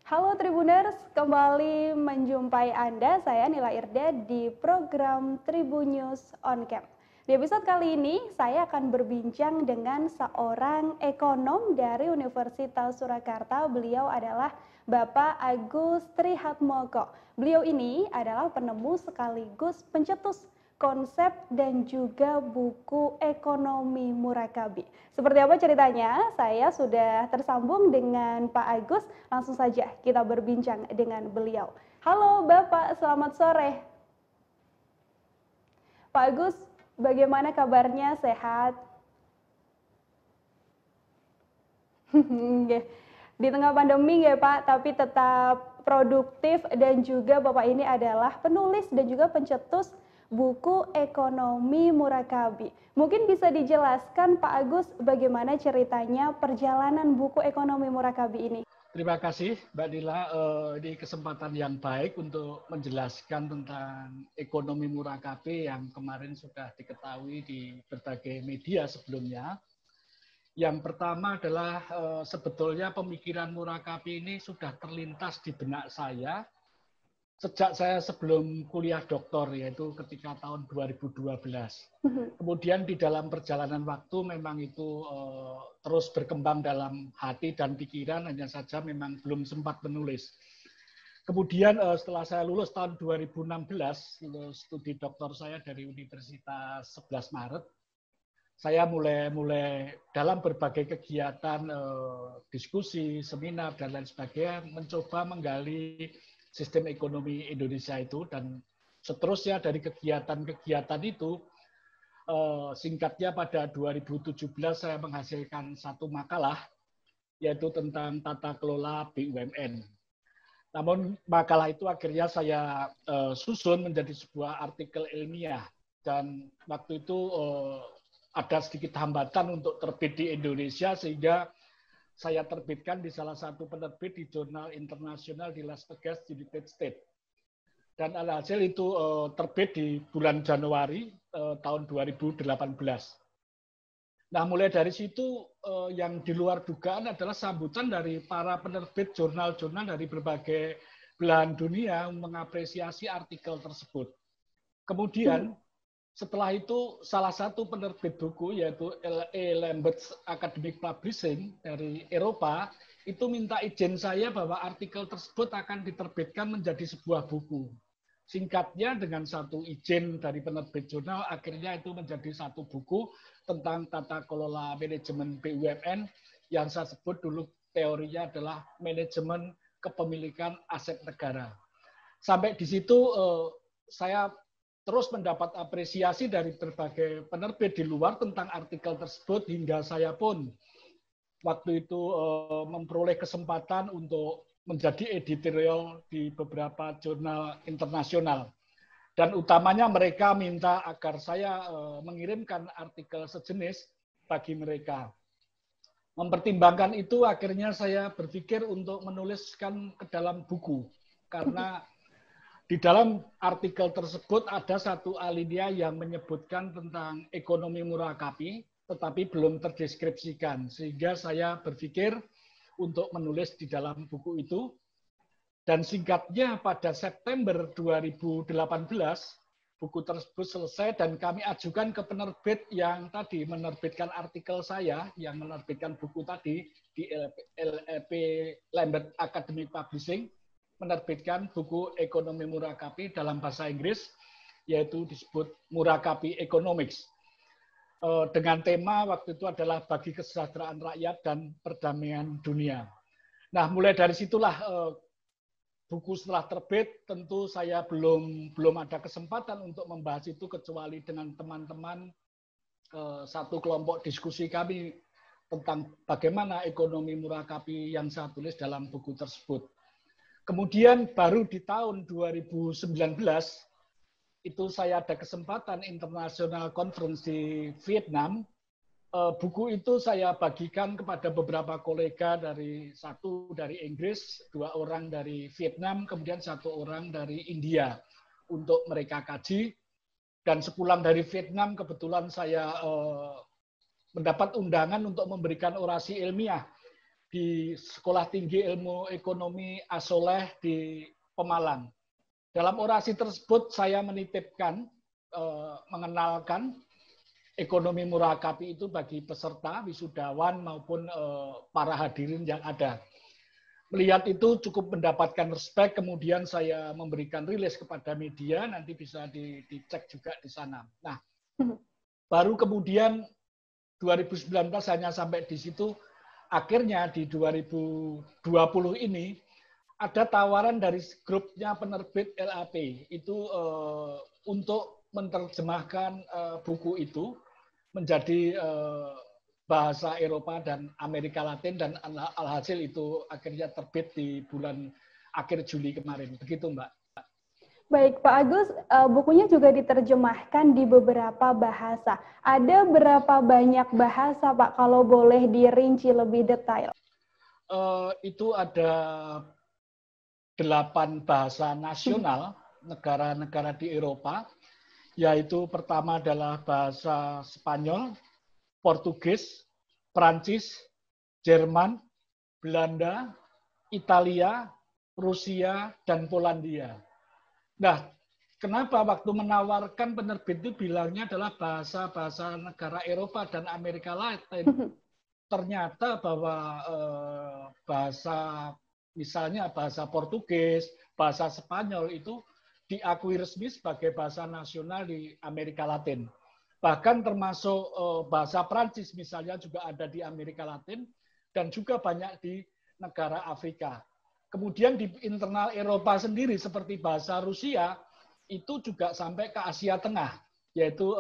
Halo Tribuners, kembali menjumpai Anda, saya Nila Irda di program Tribunnews On Cam. Di episode kali ini, saya akan berbincang dengan seorang ekonom dari Universitas Surakarta. Beliau adalah Bapak Agus Trihatmoko. Beliau ini adalah penemu sekaligus pencetus konsep dan juga buku ekonomi Murakabi. Seperti apa ceritanya? Saya sudah tersambung dengan Pak Agus. Langsung saja kita berbincang dengan beliau. Halo Bapak, selamat sore. Pak Agus, bagaimana kabarnya? Sehat? Di tengah pandemi ya Pak, tapi tetap produktif dan juga Bapak ini adalah penulis dan juga pencetus buku ekonomi Murakabi. Mungkin bisa dijelaskan Pak Agus bagaimana ceritanya perjalanan buku ekonomi Murakabi ini? Terima kasih Mbak Dila, ini kesempatan yang baik untuk menjelaskan tentang ekonomi Murakabi yang kemarin sudah diketahui di berbagai media sebelumnya. Yang pertama adalah sebetulnya pemikiran Murakabi ini sudah terlintas di benak saya sejak saya sebelum kuliah doktor, yaitu ketika tahun 2012. Kemudian di dalam perjalanan waktu memang itu terus berkembang dalam hati dan pikiran, hanya saja memang belum sempat menulis. Kemudian setelah saya lulus tahun 2016, lulus studi doktor saya dari Universitas 11 Maret, saya mulai dalam berbagai kegiatan diskusi, seminar, dan lain sebagainya, mencoba menggali sistem ekonomi Indonesia itu, dan seterusnya dari kegiatan-kegiatan itu, singkatnya pada 2017 saya menghasilkan satu makalah, yaitu tentang tata kelola BUMN. Namun makalah itu akhirnya saya susun menjadi sebuah artikel ilmiah, dan waktu itu ada sedikit hambatan untuk terbit di Indonesia, sehingga saya terbitkan di salah satu penerbit di jurnal internasional di Las Vegas, United States. Dan alhasil itu terbit di bulan Januari tahun 2018. Nah, mulai dari situ yang di luar dugaan adalah sambutan dari para penerbit jurnal-jurnal dari berbagai belahan dunia mengapresiasi artikel tersebut. Kemudian setelah itu salah satu penerbit buku yaitu L.A. Lambert's Academic Publishing dari Eropa itu minta izin saya bahwa artikel tersebut akan diterbitkan menjadi sebuah buku. Singkatnya dengan satu izin dari penerbit jurnal akhirnya itu menjadi satu buku tentang tata kelola manajemen BUMN yang saya sebut dulu teorinya adalah manajemen kepemilikan aset negara. Sampai di situ saya terus mendapat apresiasi dari berbagai penerbit di luar tentang artikel tersebut, hingga saya pun waktu itu memperoleh kesempatan untuk menjadi editorial di beberapa jurnal internasional. Dan utamanya mereka minta agar saya mengirimkan artikel sejenis bagi mereka. Mempertimbangkan itu, akhirnya saya berpikir untuk menuliskan ke dalam buku, karena di dalam artikel tersebut ada satu alinea yang menyebutkan tentang ekonomi Murakabi, tetapi belum terdeskripsikan. Sehingga saya berpikir untuk menulis di dalam buku itu. Dan singkatnya pada September 2018, buku tersebut selesai dan kami ajukan ke penerbit yang tadi menerbitkan artikel saya, yang menerbitkan buku tadi di L.P. Lambert Academic Publishing, menerbitkan buku ekonomi Murakabi dalam bahasa Inggris, yaitu disebut Murakabi Economics. Dengan tema waktu itu adalah bagi kesejahteraan rakyat dan perdamaian dunia. Nah, mulai dari situlah buku setelah terbit, tentu saya belum ada kesempatan untuk membahas itu kecuali dengan teman-teman satu kelompok diskusi kami tentang bagaimana ekonomi Murakabi yang saya tulis dalam buku tersebut. Kemudian baru di tahun 2019 itu saya ada kesempatan international conference di Vietnam. Buku itu saya bagikan kepada beberapa kolega, satu dari Inggris, 2 orang dari Vietnam, kemudian 1 orang dari India untuk mereka kaji. Dan sepulang dari Vietnam kebetulan saya mendapat undangan untuk memberikan orasi ilmiah di Sekolah Tinggi Ilmu Ekonomi Asoleh di Pemalang. Dalam orasi tersebut saya menitipkan, mengenalkan ekonomi murakabi itu bagi peserta, wisudawan maupun para hadirin yang ada. Melihat itu cukup mendapatkan respect, kemudian saya memberikan rilis kepada media, nanti bisa dicek juga di sana. Nah, baru kemudian 2019 hanya sampai di situ, akhirnya di 2020 ini ada tawaran dari grupnya penerbit LAP, itu untuk menerjemahkan buku itu menjadi bahasa Eropa dan Amerika Latin, dan alhasil itu akhirnya terbit di bulan akhir Juli kemarin. Begitu, Mbak. Baik, Pak Agus, bukunya juga diterjemahkan di beberapa bahasa. Ada berapa banyak bahasa, Pak, kalau boleh dirinci lebih detail? Itu ada 8 bahasa nasional negara-negara di Eropa, yaitu pertama adalah bahasa Spanyol, Portugis, Prancis, Jerman, Belanda, Italia, Rusia, dan Polandia. Nah, kenapa waktu menawarkan penerbit itu bilangnya adalah bahasa-bahasa negara Eropa dan Amerika Latin? Ternyata bahwa bahasa, misalnya bahasa Portugis, bahasa Spanyol itu diakui resmi sebagai bahasa nasional di Amerika Latin. Bahkan termasuk bahasa Prancis misalnya juga ada di Amerika Latin dan juga banyak di negara Afrika. Kemudian di internal Eropa sendiri seperti bahasa Rusia itu juga sampai ke Asia Tengah, yaitu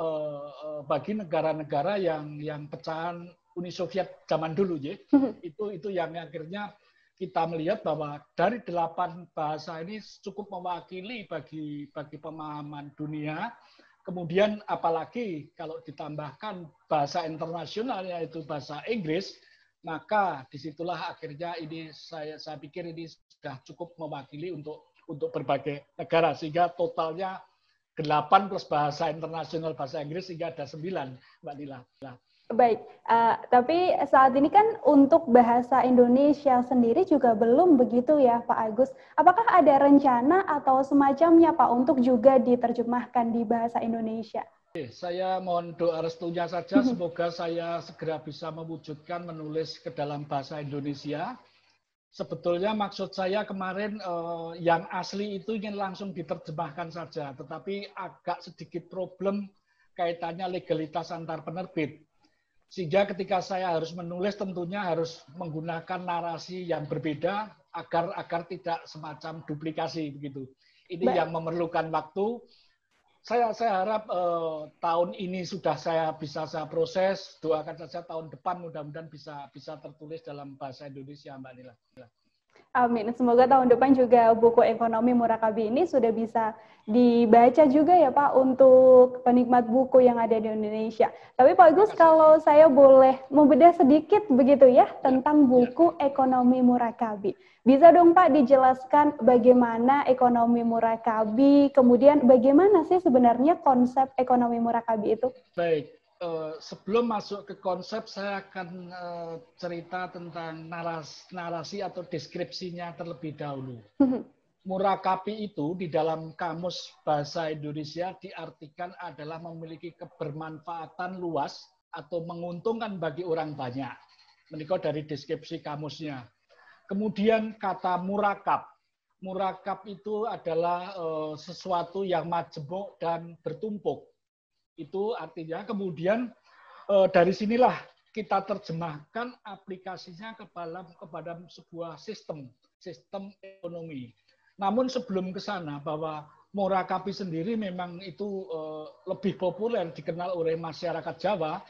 bagi negara-negara yang pecahan Uni Soviet zaman dulu, ya. Itu yang akhirnya kita melihat bahwa dari 8 bahasa ini cukup mewakili bagi pemahaman dunia. Kemudian apalagi kalau ditambahkan bahasa internasional yaitu bahasa Inggris, maka disitulah akhirnya ini saya pikir ini sudah cukup mewakili untuk berbagai negara, sehingga totalnya 8 plus bahasa internasional bahasa Inggris sehingga ada 9, Mbak Nila. Baik, tapi saat ini kan untuk bahasa Indonesia sendiri juga belum begitu ya, Pak Agus. Apakah ada rencana atau semacamnya, Pak, untuk juga diterjemahkan di bahasa Indonesia? Saya mohon doa restunya saja, semoga saya segera bisa mewujudkan menulis ke dalam bahasa Indonesia. Sebetulnya maksud saya kemarin yang asli itu ingin langsung diterjemahkan saja, tetapi agak sedikit problem kaitannya legalitas antar penerbit. Sehingga ketika saya harus menulis tentunya harus menggunakan narasi yang berbeda agar tidak semacam duplikasi begitu. Ini yang memerlukan waktu. Saya harap tahun ini sudah bisa saya proses. Doakan saja tahun depan mudah-mudahan bisa tertulis dalam bahasa Indonesia, Mbak Nila. Amin. Semoga tahun depan juga buku ekonomi Murakabi ini sudah bisa dibaca juga ya Pak untuk penikmat buku yang ada di Indonesia. Tapi Pak Agus, kalau saya boleh membedah sedikit begitu ya tentang buku ekonomi Murakabi. Bisa dong Pak dijelaskan bagaimana ekonomi Murakabi, kemudian bagaimana sih sebenarnya konsep ekonomi Murakabi itu? Baik. Sebelum masuk ke konsep, saya akan cerita tentang narasi atau deskripsinya terlebih dahulu. Murakabi itu di dalam kamus bahasa Indonesia diartikan adalah memiliki kebermanfaatan luas atau menguntungkan bagi orang banyak. Menikah dari deskripsi kamusnya. Kemudian kata murakab. Murakab itu adalah sesuatu yang majemuk dan bertumpuk. Itu artinya kemudian dari sinilah kita terjemahkan aplikasinya kepada sebuah sistem ekonomi. Namun sebelum ke sana bahwa Murakabi sendiri memang itu lebih populer dikenal oleh masyarakat Jawa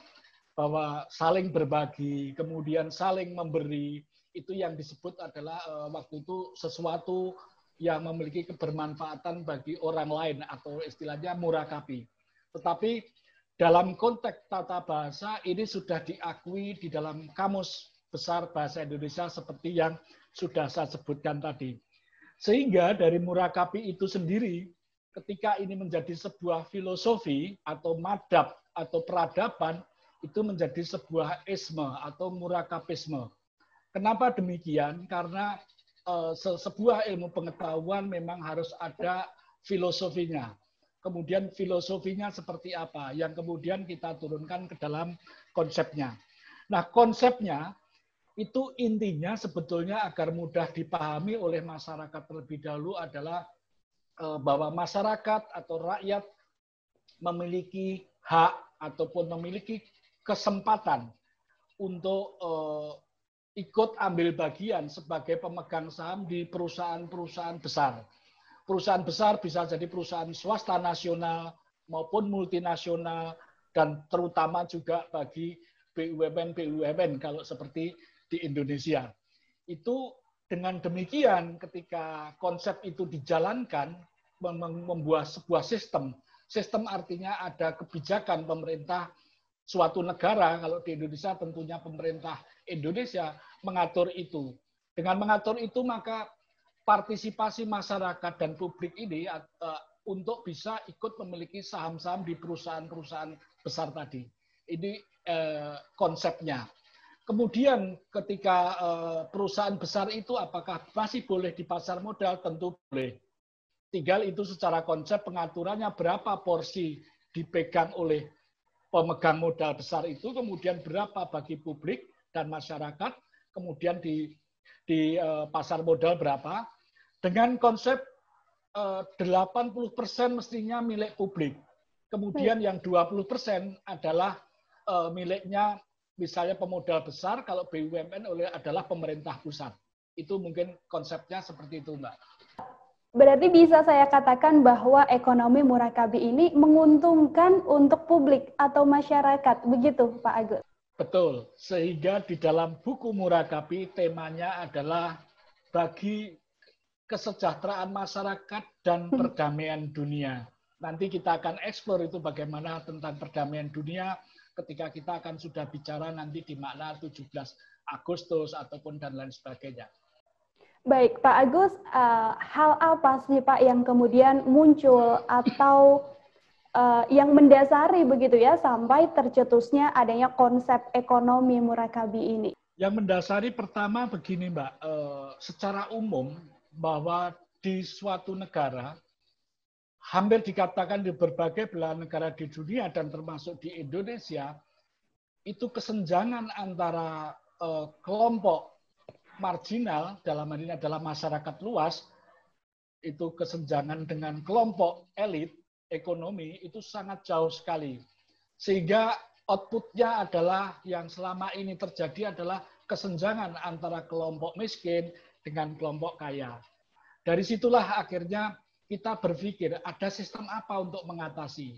bahwa saling berbagi, kemudian saling memberi, itu yang disebut adalah waktu itu sesuatu yang memiliki kebermanfaatan bagi orang lain atau istilahnya Murakabi. Tetapi dalam konteks tata bahasa ini sudah diakui di dalam kamus besar bahasa Indonesia seperti yang sudah saya sebutkan tadi. Sehingga dari Murakabi itu sendiri, ketika ini menjadi sebuah filosofi atau madhab atau peradaban, itu menjadi sebuah isme atau murakabisme. Kenapa demikian? Karena sebuah ilmu pengetahuan memang harus ada filosofinya. Kemudian filosofinya seperti apa yang kemudian kita turunkan ke dalam konsepnya. Nah, konsepnya itu intinya sebetulnya agar mudah dipahami oleh masyarakat terlebih dahulu adalah bahwa masyarakat atau rakyat memiliki hak ataupun memiliki kesempatan untuk ikut ambil bagian sebagai pemegang saham di perusahaan-perusahaan besar. Perusahaan besar bisa jadi perusahaan swasta nasional maupun multinasional dan terutama juga bagi BUMN kalau seperti di Indonesia. Itu dengan demikian ketika konsep itu dijalankan membuat sebuah sistem. Sistem artinya ada kebijakan pemerintah suatu negara, kalau di Indonesia tentunya pemerintah Indonesia mengatur itu. Dengan mengatur itu maka partisipasi masyarakat dan publik ini untuk bisa ikut memiliki saham-saham di perusahaan-perusahaan besar tadi. Ini konsepnya. Kemudian ketika perusahaan besar itu apakah masih boleh di pasar modal? Tentu boleh. Tinggal itu secara konsep pengaturannya berapa porsi dipegang oleh pemegang modal besar itu, kemudian berapa bagi publik dan masyarakat, kemudian di pasar modal berapa, dengan konsep 80% mestinya milik publik. Kemudian yang 20% adalah miliknya misalnya pemodal besar, kalau BUMN adalah pemerintah pusat. Itu mungkin konsepnya seperti itu, Mbak. Berarti bisa saya katakan bahwa ekonomi murakabi ini menguntungkan untuk publik atau masyarakat, begitu Pak Agus? Betul, sehingga di dalam buku murakabi temanya adalah bagi kesejahteraan masyarakat dan perdamaian dunia. Nanti kita akan eksplor itu bagaimana tentang perdamaian dunia ketika kita akan sudah bicara nanti di makna 17 Agustus ataupun dan lain sebagainya. Baik, Pak Agus, hal apa sih Pak yang kemudian muncul atau yang mendasari begitu ya sampai tercetusnya adanya konsep ekonomi murakabi ini? Yang mendasari pertama begini Mbak, secara umum bahwa di suatu negara, hampir dikatakan di berbagai belahan negara di dunia dan termasuk di Indonesia, itu kesenjangan antara kelompok marginal, dalam hal ini adalah masyarakat luas, itu kesenjangan dengan kelompok elit ekonomi itu sangat jauh sekali. Sehingga outputnya adalah yang selama ini terjadi adalah kesenjangan antara kelompok miskin dengan kelompok kaya. Dari situlah akhirnya kita berpikir ada sistem apa untuk mengatasi.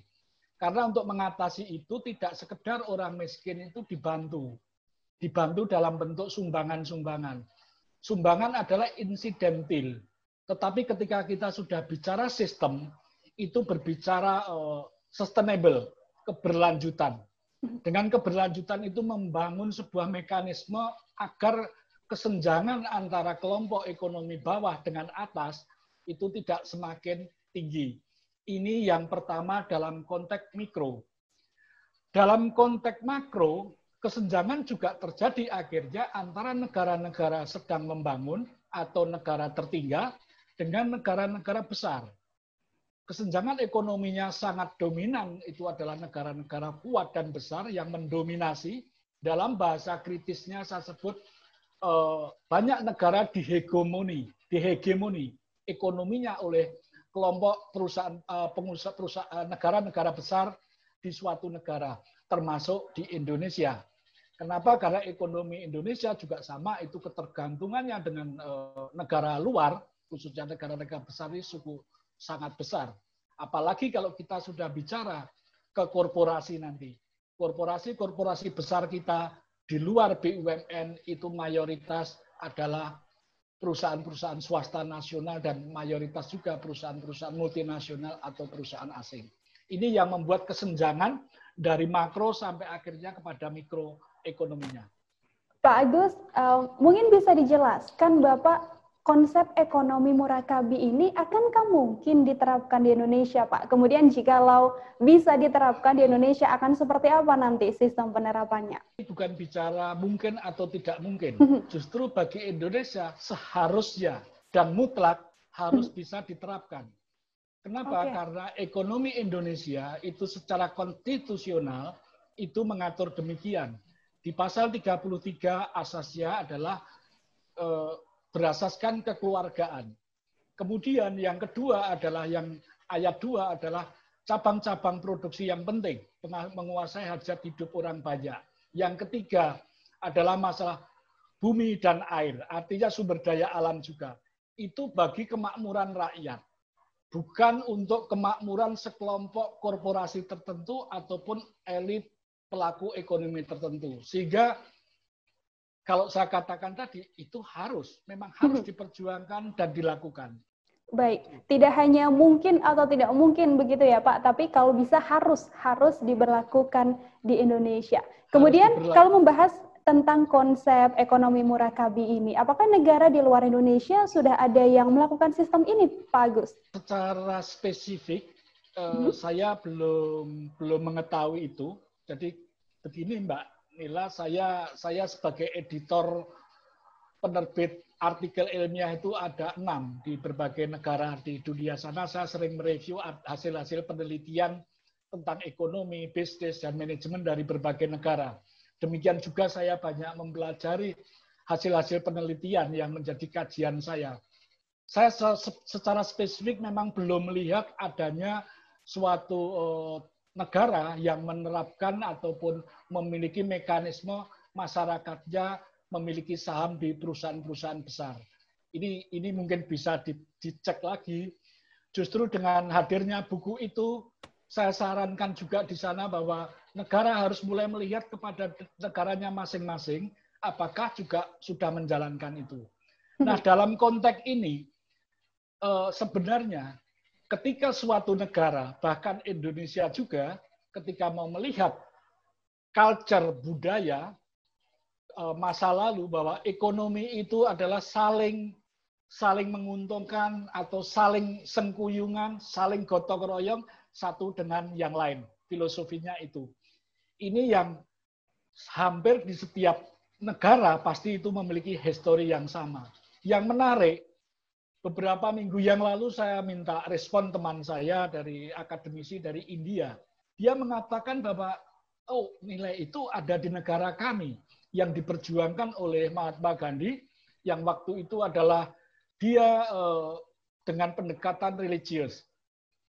Karena untuk mengatasi itu tidak sekedar orang miskin itu dibantu dalam bentuk sumbangan-sumbangan. Sumbangan adalah insidentil. Tetapi ketika kita sudah bicara sistem, itu berbicara sustainable, keberlanjutan. Dengan keberlanjutan itu membangun sebuah mekanisme agar kesenjangan antara kelompok ekonomi bawah dengan atas itu tidak semakin tinggi. Ini yang pertama dalam konteks mikro. Dalam konteks makro, kesenjangan juga terjadi akhirnya antara negara-negara sedang membangun atau negara tertinggal dengan negara-negara besar. Kesenjangan ekonominya sangat dominan, itu adalah negara-negara kuat dan besar yang mendominasi. Dalam bahasa kritisnya saya sebut banyak negara dihegemoni ekonominya oleh kelompok perusahaan negara-negara besar di suatu negara, termasuk di Indonesia. Kenapa? Karena ekonomi Indonesia juga sama, itu ketergantungannya dengan negara luar, khususnya negara-negara besar ini sangat besar. Apalagi kalau kita sudah bicara ke korporasi nanti. Korporasi besar kita di luar BUMN itu mayoritas adalah perusahaan-perusahaan swasta nasional dan mayoritas juga perusahaan-perusahaan multinasional atau perusahaan asing. Ini yang membuat kesenjangan dari makro sampai akhirnya kepada mikro ekonominya. Pak Agus, mungkin bisa dijelaskan Bapak konsep ekonomi murakabi ini akankah mungkin diterapkan di Indonesia, Pak? Kemudian jikalau bisa diterapkan di Indonesia, akan seperti apa nanti sistem penerapannya? Bukan bicara mungkin atau tidak mungkin. Justru bagi Indonesia seharusnya dan mutlak harus bisa diterapkan. Kenapa? Oke. Karena ekonomi Indonesia itu secara konstitusional itu mengatur demikian. Di pasal 33 asasnya adalah berasaskan kekeluargaan. Kemudian yang kedua adalah yang ayat 2 adalah cabang-cabang produksi yang penting, menguasai hajat hidup orang banyak. Yang ketiga adalah masalah bumi dan air, artinya sumber daya alam juga. Itu bagi kemakmuran rakyat, bukan untuk kemakmuran sekelompok korporasi tertentu ataupun elit pelaku ekonomi tertentu. Sehingga kalau saya katakan tadi, itu memang harus diperjuangkan dan dilakukan. Baik, tidak hanya mungkin atau tidak mungkin begitu ya Pak, tapi kalau bisa harus diberlakukan di Indonesia. Kemudian kalau membahas tentang konsep ekonomi murakabi ini, apakah negara di luar Indonesia sudah ada yang melakukan sistem ini, Pak Agus? Secara spesifik, saya belum mengetahui itu. Jadi begini Mbak Nila, saya sebagai editor penerbit artikel ilmiah itu ada 6 di berbagai negara di dunia sana. Saya sering mereview hasil-hasil penelitian tentang ekonomi, bisnis, dan manajemen dari berbagai negara. Demikian juga saya banyak mempelajari hasil-hasil penelitian yang menjadi kajian saya. Saya secara spesifik memang belum melihat adanya suatu negara yang menerapkan ataupun memiliki mekanisme masyarakatnya memiliki saham di perusahaan-perusahaan besar. Ini mungkin bisa dicek lagi. Justru dengan hadirnya buku itu, saya sarankan juga di sana bahwa negara harus mulai melihat kepada negaranya masing-masing, apakah juga sudah menjalankan itu. Nah, dalam konteks ini, sebenarnya ketika suatu negara, bahkan Indonesia juga, ketika mau melihat culture budaya masa lalu bahwa ekonomi itu adalah saling menguntungkan atau saling sengkuyungan, saling gotong royong satu dengan yang lain. Filosofinya itu. Ini yang hampir di setiap negara pasti itu memiliki histori yang sama. Yang menarik, beberapa minggu yang lalu saya minta respon teman saya dari akademisi dari India. Dia mengatakan bahwa nilai itu ada di negara kami yang diperjuangkan oleh Mahatma Gandhi yang waktu itu adalah dia dengan pendekatan religius.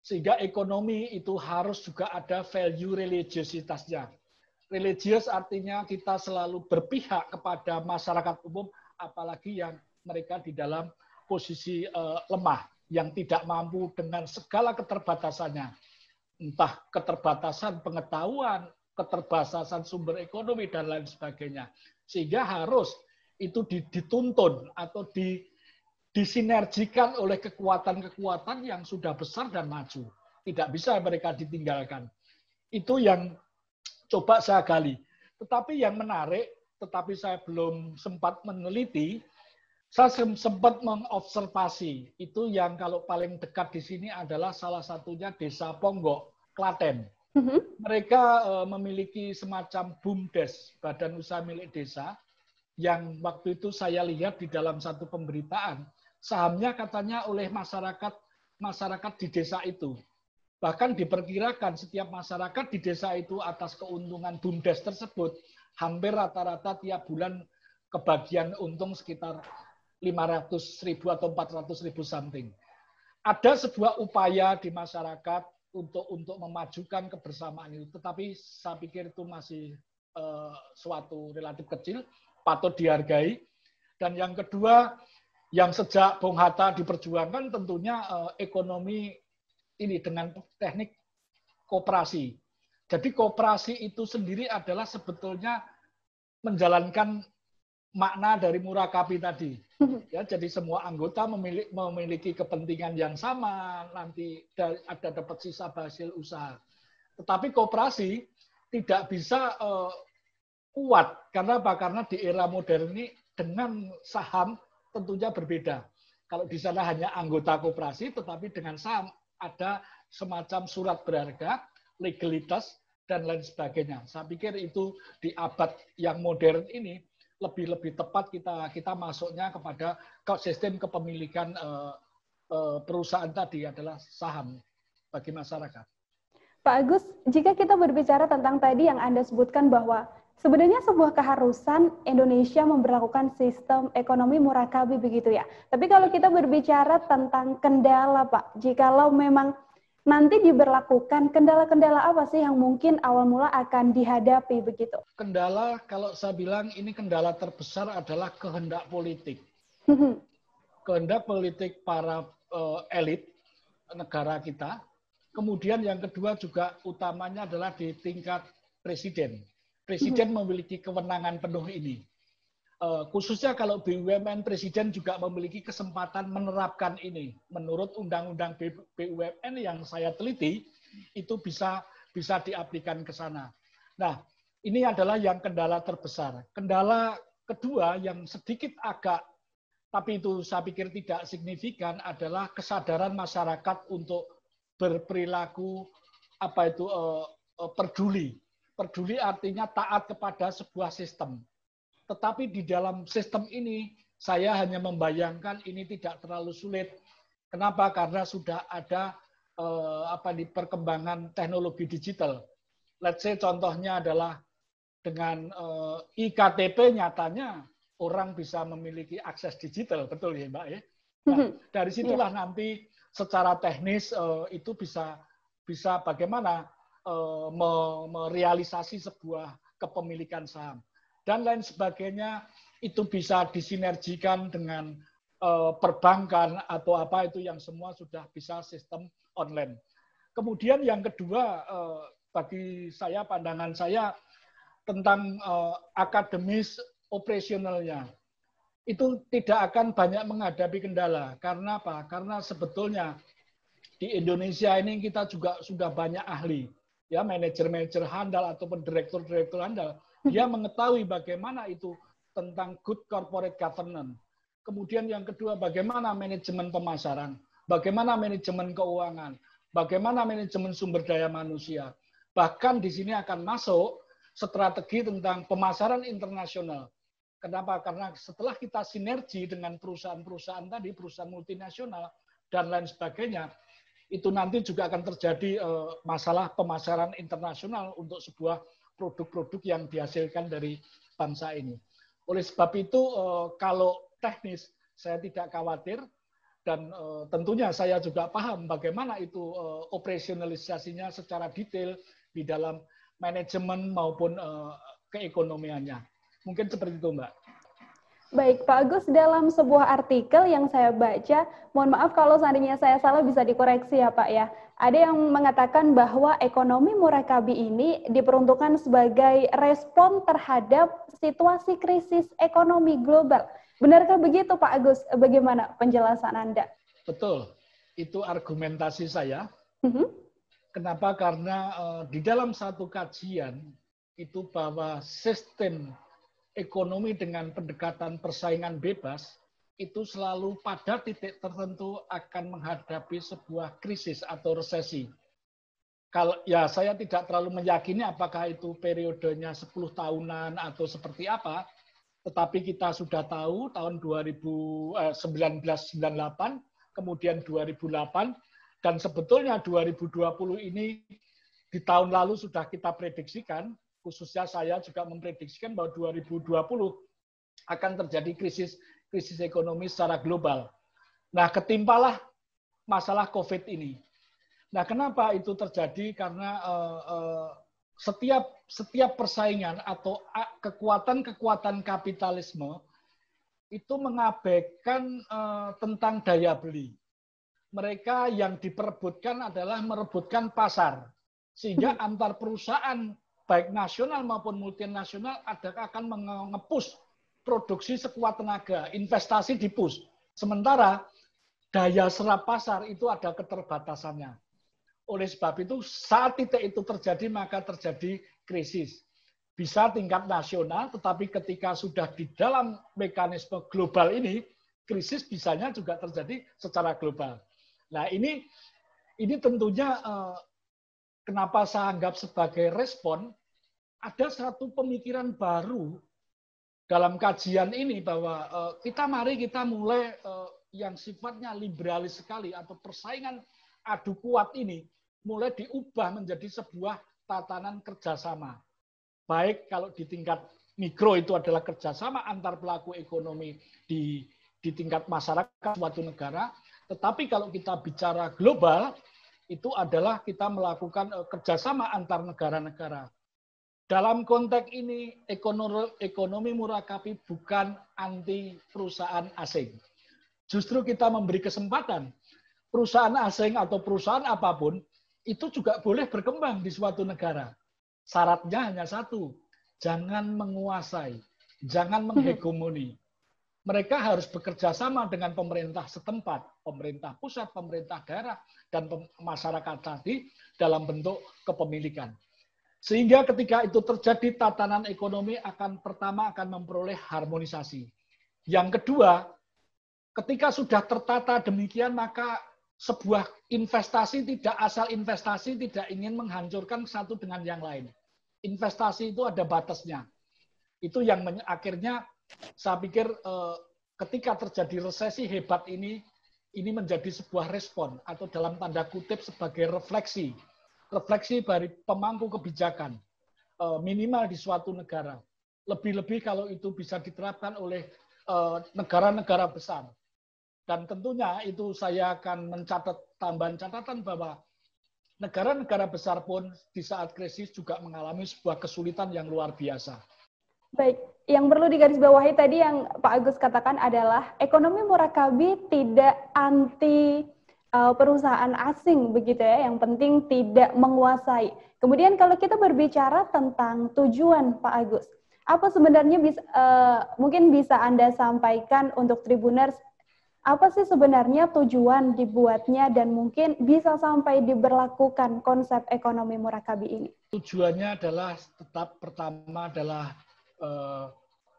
Sehingga ekonomi itu harus juga ada value religiositasnya. Religius artinya kita selalu berpihak kepada masyarakat umum, apalagi yang mereka di dalam posisi lemah, yang tidak mampu dengan segala keterbatasannya. Entah keterbatasan pengetahuan, keterbatasan sumber ekonomi, dan lain sebagainya. Sehingga harus itu dituntun atau disinergikan oleh kekuatan-kekuatan yang sudah besar dan maju. Tidak bisa mereka ditinggalkan. Itu yang coba saya gali. Tetapi yang menarik, tetapi saya belum sempat meneliti, saya sempat mengobservasi. Itu yang kalau paling dekat di sini adalah salah satunya Desa Ponggok, Klaten. Mereka memiliki semacam BUMDes, Badan Usaha Milik Desa, yang waktu itu saya lihat di dalam satu pemberitaan, sahamnya katanya oleh masyarakat di desa itu. Bahkan diperkirakan setiap masyarakat di desa itu atas keuntungan BUMDes tersebut, hampir rata-rata tiap bulan kebagian untung sekitar 500.000 atau 400.000 something. Ada sebuah upaya di masyarakat untuk memajukan kebersamaan itu, tetapi saya pikir itu masih suatu relatif kecil, patut dihargai. Dan yang kedua, yang sejak Bung Hatta diperjuangkan tentunya ekonomi ini dengan teknik koperasi. Jadi koperasi itu sendiri adalah sebetulnya menjalankan makna dari murakabi tadi. Ya, jadi semua anggota memiliki kepentingan yang sama, nanti ada dapat sisa hasil usaha. Tetapi koperasi tidak bisa kuat. Karena apa? Karena di era modern ini dengan saham tentunya berbeda. Kalau di sana hanya anggota koperasi, tetapi dengan saham ada semacam surat berharga, legalitas, dan lain sebagainya. Saya pikir itu di abad yang modern ini lebih tepat kita masuknya kepada sistem kepemilikan perusahaan tadi adalah saham bagi masyarakat. Pak Agus, jika kita berbicara tentang tadi yang Anda sebutkan bahwa sebenarnya sebuah keharusan Indonesia memberlakukan sistem ekonomi murakabi begitu ya. Tapi kalau kita berbicara tentang kendala Pak, jikalau memang nanti diberlakukan, kendala-kendala apa sih yang mungkin awal mula akan dihadapi begitu? Kendala, kalau saya bilang ini kendala terbesar adalah kehendak politik. Kehendak politik para elit negara kita. Kemudian yang kedua juga utamanya adalah di tingkat presiden. Presiden memiliki kewenangan penuh ini. Khususnya kalau BUMN, presiden juga memiliki kesempatan menerapkan ini. Menurut Undang-Undang BUMN yang saya teliti, itu bisa diaplikasikan ke sana. Nah, ini adalah yang kendala terbesar. Kendala kedua yang sedikit agak, tapi itu saya pikir tidak signifikan, adalah kesadaran masyarakat untuk berperilaku peduli. Peduli artinya taat kepada sebuah sistem. Tetapi di dalam sistem ini saya hanya membayangkan ini tidak terlalu sulit. Kenapa? Karena sudah ada perkembangan teknologi digital. Let's say contohnya adalah dengan IKTP nyatanya orang bisa memiliki akses digital, betul ya Mbak ya? Nah, dari situlah nanti secara teknis itu bisa bagaimana merealisasi sebuah kepemilikan saham dan lain sebagainya, itu bisa disinergikan dengan perbankan atau apa itu yang semua sudah bisa sistem online. Kemudian yang kedua bagi saya, pandangan saya tentang akademis operasionalnya. Itu tidak akan banyak menghadapi kendala. Karena apa? Karena sebetulnya di Indonesia ini kita juga sudah banyak ahli, ya manajer-manajer handal ataupun direktur-direktur handal. Dia mengetahui bagaimana itu tentang good corporate governance. Kemudian yang kedua, bagaimana manajemen pemasaran, bagaimana manajemen keuangan, bagaimana manajemen sumber daya manusia. Bahkan di sini akan masuk strategi tentang pemasaran internasional. Kenapa? Karena setelah kita sinergi dengan perusahaan-perusahaan tadi, perusahaan multinasional dan lain sebagainya, itu nanti juga akan terjadi masalah pemasaran internasional untuk sebuah produk-produk yang dihasilkan dari bangsa ini. Oleh sebab itu, kalau teknis saya tidak khawatir dan tentunya saya juga paham bagaimana itu operasionalisasinya secara detail di dalam manajemen maupun keekonomiannya. Mungkin seperti itu, Mbak. Baik, Pak Agus, dalam sebuah artikel yang saya baca, mohon maaf kalau seandainya saya salah bisa dikoreksi ya Pak ya. Ada yang mengatakan bahwa ekonomi murakabi ini diperuntukkan sebagai respon terhadap situasi krisis ekonomi global. Benarkah begitu Pak Agus? Bagaimana penjelasan Anda? Betul, itu argumentasi saya. Kenapa? Karena di dalam satu kajian itu bahwa sistem ekonomi dengan pendekatan persaingan bebas itu selalu pada titik tertentu akan menghadapi sebuah krisis atau resesi. Kalau ya saya tidak terlalu meyakini apakah itu periodenya 10 tahunan atau seperti apa, tetapi kita sudah tahu tahun 1998, kemudian 2008, dan sebetulnya 2020 ini di tahun lalu sudah kita prediksikan, khususnya saya juga memprediksikan bahwa 2020 akan terjadi krisis ekonomi secara global. Nah, ketimpalah masalah COVID ini. Nah, kenapa itu terjadi? Karena setiap persaingan atau kekuatan kapitalisme itu mengabaikan tentang daya beli. Mereka yang diperebutkan adalah merebutkan pasar. Sehingga antar perusahaan baik nasional maupun multinasional akan menge-push produksi sekuat tenaga, investasi di-push. Sementara daya serap pasar itu ada keterbatasannya. Oleh sebab itu, saat titik itu terjadi, maka terjadi krisis. Bisa tingkat nasional, tetapi ketika sudah di dalam mekanisme global ini, krisis bisanya juga terjadi secara global. Nah, ini tentunya kenapa saya anggap sebagai respon, ada satu pemikiran baru dalam kajian ini bahwa mari kita mulai yang sifatnya liberalis sekali atau persaingan adu kuat ini mulai diubah menjadi sebuah tatanan kerjasama. Baik kalau di tingkat mikro itu adalah kerjasama antar pelaku ekonomi di tingkat masyarakat suatu negara, tetapi kalau kita bicara global, itu adalah kita melakukan kerjasama antar negara-negara. Dalam konteks ini, ekonomi murakabi bukan anti perusahaan asing. Justru kita memberi kesempatan perusahaan asing atau perusahaan apapun itu juga boleh berkembang di suatu negara. Syaratnya hanya satu, jangan menguasai, jangan menghegemoni. Mereka harus bekerja sama dengan pemerintah setempat, pemerintah pusat, pemerintah daerah, dan masyarakat tadi dalam bentuk kepemilikan. Sehingga ketika itu terjadi, tatanan ekonomi pertama akan memperoleh harmonisasi. Yang kedua, ketika sudah tertata demikian, maka sebuah investasi tidak asal investasi, tidak ingin menghancurkan satu dengan yang lain. Investasi itu ada batasnya. Itu yang akhirnya saya pikir ketika terjadi resesi hebat ini menjadi sebuah respon atau dalam tanda kutip sebagai refleksi dari pemangku kebijakan minimal di suatu negara. Lebih-lebih kalau itu bisa diterapkan oleh negara-negara besar. Dan tentunya itu saya akan mencatat tambahan catatan bahwa negara-negara besar pun di saat krisis juga mengalami sebuah kesulitan yang luar biasa. Baik, yang perlu digarisbawahi tadi yang Pak Agus katakan adalah ekonomi murakabi tidak anti perusahaan asing begitu ya, yang penting tidak menguasai. Kemudian kalau kita berbicara tentang tujuan Pak Agus, apa sebenarnya mungkin bisa Anda sampaikan untuk Tribuners, apa sih sebenarnya tujuan dibuatnya dan mungkin bisa sampai diberlakukan konsep ekonomi murakabi ini? Tujuannya adalah tetap pertama adalah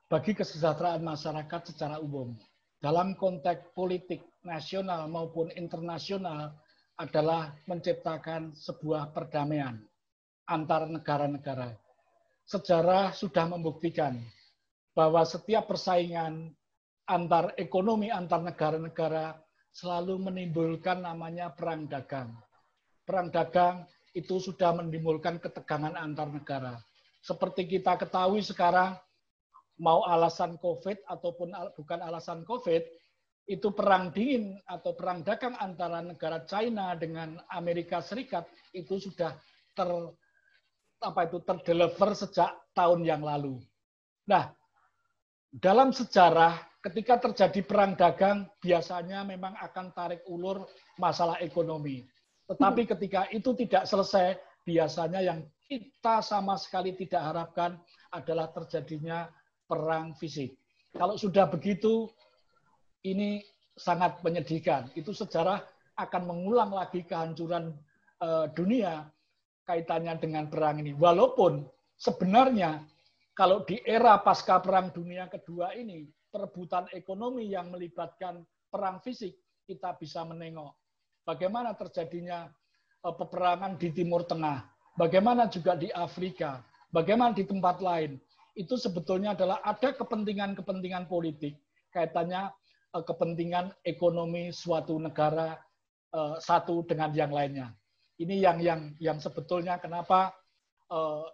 bagi kesejahteraan masyarakat secara umum. Dalam konteks politik nasional maupun internasional adalah menciptakan sebuah perdamaian antar negara-negara. Sejarah sudah membuktikan bahwa setiap persaingan antar ekonomi antar negara-negara selalu menimbulkan namanya perang dagang. Perang dagang itu sudah menimbulkan ketegangan antar negara. Seperti kita ketahui sekarang, mau alasan COVID ataupun bukan alasan COVID, itu perang dingin atau perang dagang antara negara China dengan Amerika Serikat itu sudah terdeliver sejak tahun yang lalu. Nah, dalam sejarah ketika terjadi perang dagang biasanya memang akan tarik ulur masalah ekonomi. Tetapi ketika itu tidak selesai, biasanya yang kita sama sekali tidak harapkan adalah terjadinya perang fisik. Kalau sudah begitu, ini sangat menyedihkan. Itu sejarah akan mengulang lagi kehancuran dunia kaitannya dengan perang ini. Walaupun sebenarnya kalau di era pasca Perang Dunia Kedua ini, perebutan ekonomi yang melibatkan perang fisik, kita bisa menengok bagaimana terjadinya peperangan di Timur Tengah, bagaimana juga di Afrika, bagaimana di tempat lain. Itu sebetulnya adalah ada kepentingan-kepentingan politik, kaitannya kepentingan ekonomi suatu negara satu dengan yang lainnya. Ini yang sebetulnya kenapa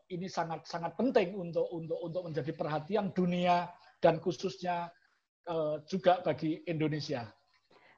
ini sangat penting untuk menjadi perhatian dunia dan khususnya juga bagi Indonesia.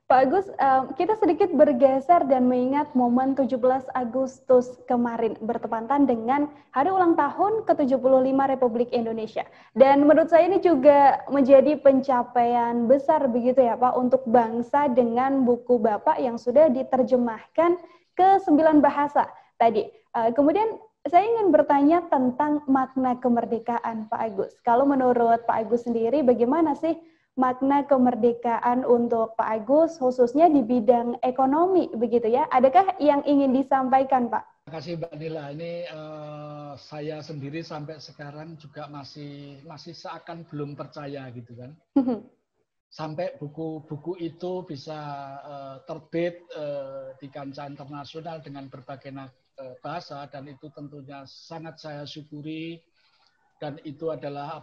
Pak Agus, kita sedikit bergeser dan mengingat momen 17 Agustus kemarin bertepatan dengan hari ulang tahun ke-75 Republik Indonesia. Dan menurut saya ini juga menjadi pencapaian besar begitu ya Pak untuk bangsa dengan buku Bapak yang sudah diterjemahkan ke 9 bahasa tadi. Kemudian saya ingin bertanya tentang makna kemerdekaan Pak Agus. Kalau menurut Pak Agus sendiri bagaimana sih makna kemerdekaan untuk Pak Agus, khususnya di bidang ekonomi, begitu ya? Adakah yang ingin disampaikan, Pak? Terima kasih, Mbak Nila. Ini saya sendiri sampai sekarang juga masih seakan belum percaya, gitu kan? sampai buku-buku itu bisa terbit di kancah internasional dengan berbagai bahasa, dan itu tentunya sangat saya syukuri, dan itu adalah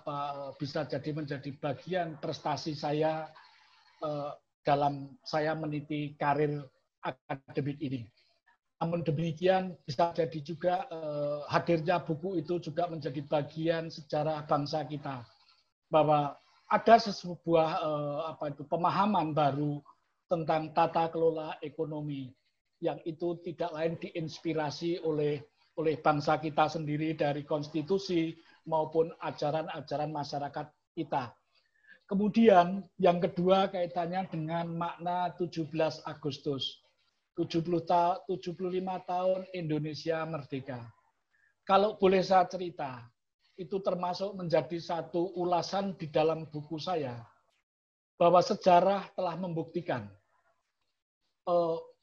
bisa menjadi bagian prestasi saya dalam saya meniti karir akademik ini. Namun demikian bisa jadi juga hadirnya buku itu juga menjadi bagian sejarah bangsa kita, bahwa ada sebuah pemahaman baru tentang tata kelola ekonomi yang itu tidak lain diinspirasi oleh bangsa kita sendiri dari konstitusi maupun ajaran-ajaran masyarakat kita. Kemudian yang kedua kaitannya dengan makna 17 Agustus. 75 tahun Indonesia merdeka. Kalau boleh saya cerita, itu termasuk menjadi satu ulasan di dalam buku saya, bahwa sejarah telah membuktikan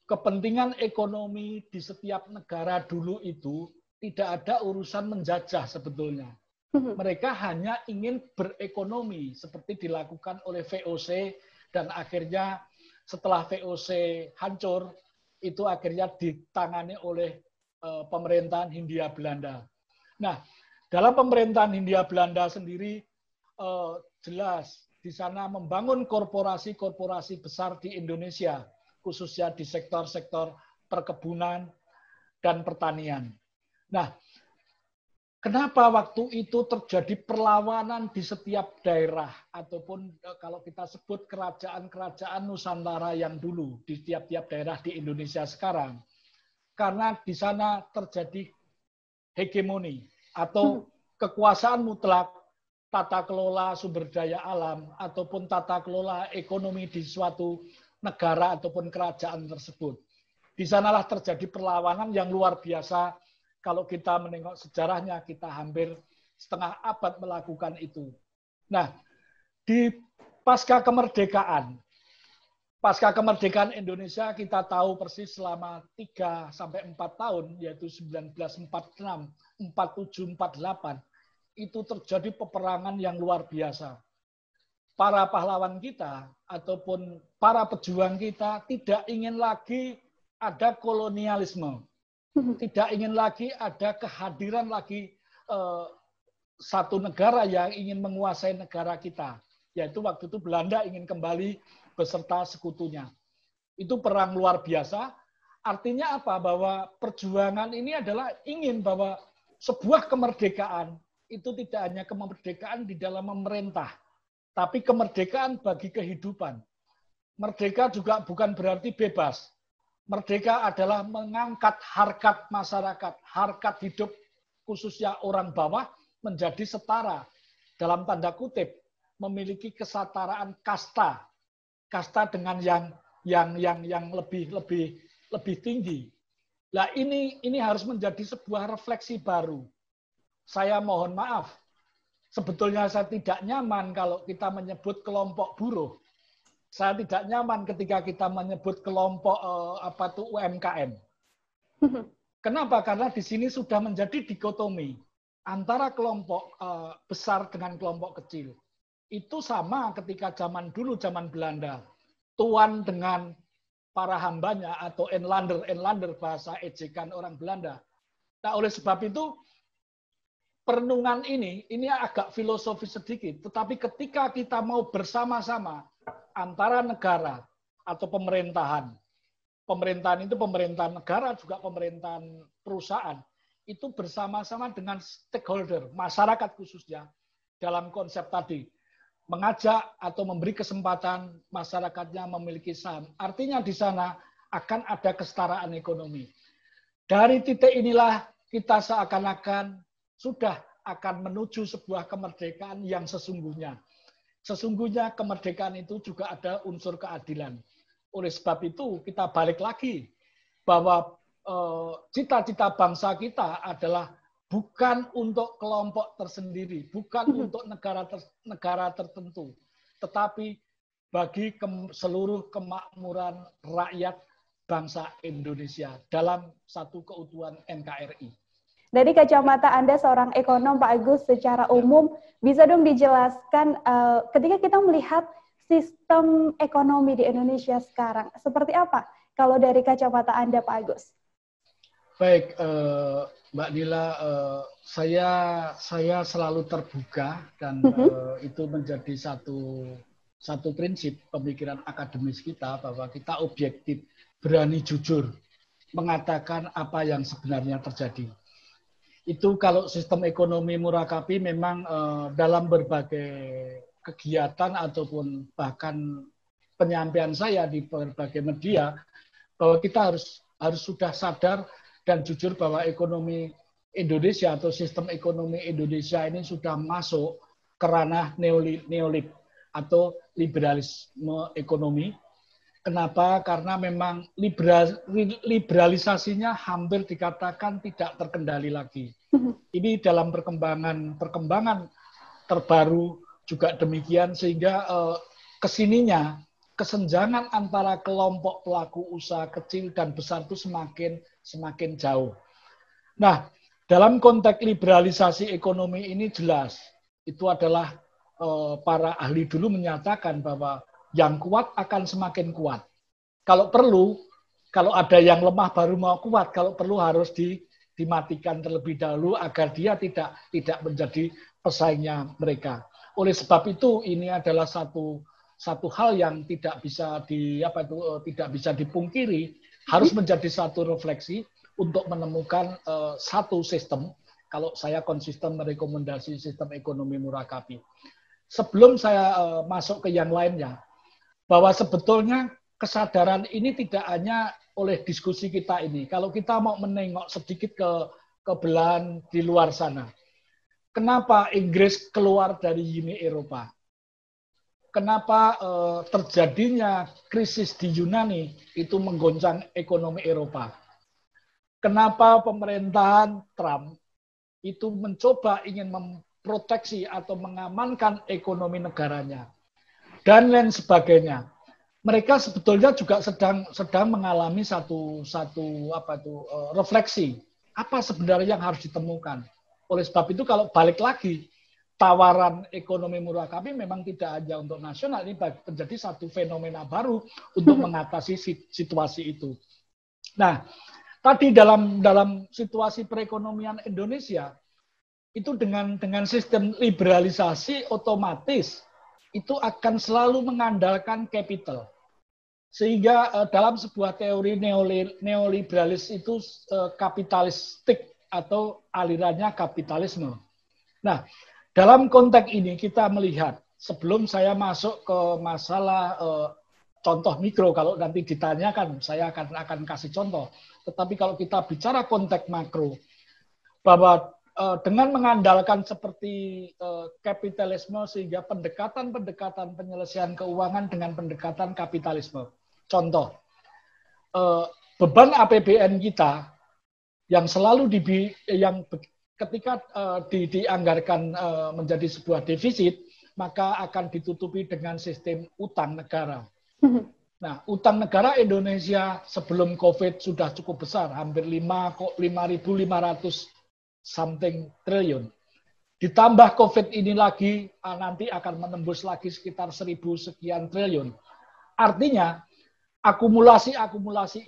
kepentingan ekonomi di setiap negara dulu itu tidak ada urusan menjajah sebetulnya. Mereka hanya ingin berekonomi seperti dilakukan oleh VOC, dan akhirnya setelah VOC hancur, itu akhirnya ditangani oleh pemerintahan Hindia Belanda. Nah, dalam pemerintahan Hindia Belanda sendiri jelas di sana membangun korporasi-korporasi besar di Indonesia, khususnya di sektor-sektor perkebunan dan pertanian. Nah, kenapa waktu itu terjadi perlawanan di setiap daerah, ataupun kalau kita sebut kerajaan-kerajaan Nusantara yang dulu di tiap-tiap daerah di Indonesia sekarang? Karena di sana terjadi hegemoni atau kekuasaan mutlak tata kelola sumber daya alam ataupun tata kelola ekonomi di suatu negara ataupun kerajaan tersebut. Di sanalah terjadi perlawanan yang luar biasa. Kalau kita menengok sejarahnya, kita hampir setengah abad melakukan itu. Nah, di pasca kemerdekaan Indonesia kita tahu persis selama 3 sampai 4 tahun, yaitu 1946, 47, 48, itu terjadi peperangan yang luar biasa. Para pahlawan kita ataupun para pejuang kita tidak ingin lagi ada kolonialisme. Tidak ingin lagi ada kehadiran lagi satu negara yang ingin menguasai negara kita. Yaitu waktu itu Belanda ingin kembali beserta sekutunya. Itu perang luar biasa. Artinya apa? Bahwa perjuangan ini adalah ingin bahwa sebuah kemerdekaan itu tidak hanya kemerdekaan di dalam memerintah, tapi kemerdekaan bagi kehidupan. Merdeka juga bukan berarti bebas. Merdeka adalah mengangkat harkat masyarakat, harkat hidup khususnya orang bawah menjadi setara. Dalam tanda kutip, memiliki kesetaraan kasta. Kasta dengan yang lebih tinggi. Nah, ini harus menjadi sebuah refleksi baru. Saya mohon maaf, sebetulnya saya tidak nyaman kalau kita menyebut kelompok buruh. Saya tidak nyaman ketika kita menyebut kelompok UMKM. Kenapa? Karena di sini sudah menjadi dikotomi antara kelompok besar dengan kelompok kecil. Itu sama ketika zaman dulu, zaman Belanda. Tuan dengan para hambanya atau enlander bahasa ejekan orang Belanda. Nah, oleh sebab itu, perenungan ini agak filosofis sedikit. Tetapi ketika kita mau bersama-sama antara negara atau pemerintahan itu pemerintahan negara, juga pemerintahan perusahaan, itu bersama-sama dengan stakeholder, masyarakat khususnya, dalam konsep tadi. Mengajak atau memberi kesempatan masyarakatnya memiliki saham. Artinya di sana akan ada kesetaraan ekonomi. Dari titik inilah kita seakan-akan sudah akan menuju sebuah kemerdekaan yang sesungguhnya. Sesungguhnya kemerdekaan itu juga ada unsur keadilan. Oleh sebab itu kita balik lagi bahwa cita-cita bangsa kita adalah bukan untuk kelompok tersendiri, bukan untuk negara tertentu, tetapi bagi seluruh kemakmuran rakyat bangsa Indonesia dalam satu keutuhan NKRI. Dari kacamata Anda seorang ekonom, Pak Agus, secara umum bisa dong dijelaskan ketika kita melihat sistem ekonomi di Indonesia sekarang? Seperti apa kalau dari kacamata Anda, Pak Agus? Baik, Mbak Dila, saya selalu terbuka dan itu menjadi satu prinsip pemikiran akademis kita bahwa kita objektif, berani jujur mengatakan apa yang sebenarnya terjadi. Itu kalau sistem ekonomi murakabi memang dalam berbagai kegiatan ataupun bahkan penyampaian saya di berbagai media bahwa kita harus sudah sadar dan jujur bahwa ekonomi Indonesia atau sistem ekonomi Indonesia ini sudah masuk ke ranah neolib atau liberalisme ekonomi. Kenapa? Karena memang liberalisasinya hampir dikatakan tidak terkendali lagi. Ini dalam perkembangan terbaru juga demikian, sehingga kesininya kesenjangan antara kelompok pelaku usaha kecil dan besar itu semakin jauh. Nah, dalam konteks liberalisasi ekonomi ini jelas, itu adalah para ahli dulu menyatakan bahwa yang kuat akan semakin kuat. Kalau perlu, kalau ada yang lemah baru mau kuat, kalau perlu harus dimatikan terlebih dahulu agar dia tidak menjadi pesaingnya mereka. Oleh sebab itu, ini adalah satu hal yang tidak bisa dipungkiri, harus menjadi satu refleksi untuk menemukan satu sistem. Kalau saya konsisten merekomendasi sistem ekonomi murakabi. Sebelum saya masuk ke yang lainnya, bahwa sebetulnya kesadaran ini tidak hanya oleh diskusi kita ini. Kalau kita mau menengok sedikit ke belahan di luar sana, kenapa Inggris keluar dari Uni Eropa? Kenapa terjadinya krisis di Yunani itu menggoncang ekonomi Eropa? Kenapa pemerintahan Trump itu mencoba ingin memproteksi atau mengamankan ekonomi negaranya dan lain sebagainya? Mereka sebetulnya juga sedang mengalami satu refleksi. Apa sebenarnya yang harus ditemukan? Oleh sebab itu kalau balik lagi, tawaran ekonomi murakabi memang tidak hanya untuk nasional, ini menjadi satu fenomena baru untuk mengatasi situasi itu. Nah, tadi dalam situasi perekonomian Indonesia, itu dengan sistem liberalisasi otomatis itu akan selalu mengandalkan capital. Sehingga dalam sebuah teori neoliberalis itu kapitalistik atau alirannya kapitalisme. Nah, dalam konteks ini kita melihat, sebelum saya masuk ke masalah contoh mikro, kalau nanti ditanyakan saya akan kasih contoh. Tetapi kalau kita bicara konteks makro, bahwa dengan mengandalkan seperti kapitalisme sehingga pendekatan penyelesaian keuangan dengan pendekatan kapitalisme. Contoh, beban APBN kita yang selalu ketika dianggarkan menjadi sebuah defisit, maka akan ditutupi dengan sistem utang negara. Nah, utang negara Indonesia sebelum COVID sudah cukup besar, hampir 5.500 something triliun. Ditambah COVID ini lagi, nanti akan menembus lagi sekitar 1.000 sekian triliun. Artinya, akumulasi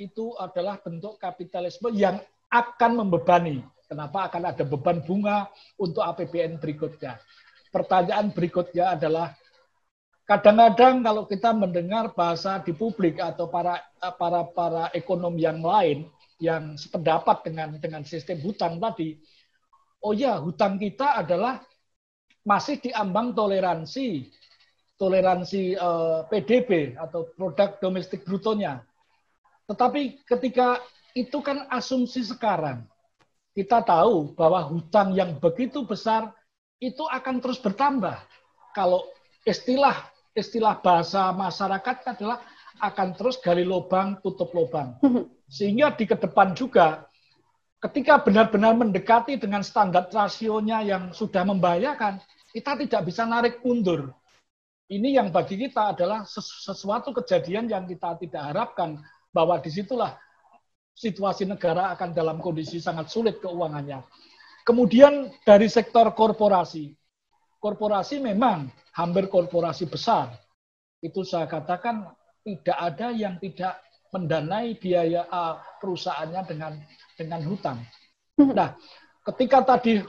itu adalah bentuk kapitalisme yang akan membebani. Kenapa akan ada beban bunga untuk APBN berikutnya? Pertanyaan berikutnya adalah, kadang-kadang kalau kita mendengar bahasa di publik atau para ekonom yang lain yang sependapat dengan sistem hutang tadi, oh ya, hutang kita adalah masih diambang toleransi PDB atau produk domestik brutonya. Tetapi ketika itu kan asumsi sekarang, kita tahu bahwa hutang yang begitu besar itu akan terus bertambah. Kalau istilah bahasa masyarakat adalah akan terus gali lubang, tutup lubang. Sehingga di ke depan juga, ketika benar-benar mendekati dengan standar rasionya yang sudah membahayakan, kita tidak bisa narik mundur. Ini yang bagi kita adalah sesuatu kejadian yang kita tidak harapkan, bahwa disitulah situasi negara akan dalam kondisi sangat sulit keuangannya. Kemudian dari sektor korporasi. Korporasi memang hampir korporasi besar. itu saya katakan tidak ada yang tidak mendanai biaya perusahaannya dengan hutang. Nah, ketika tadi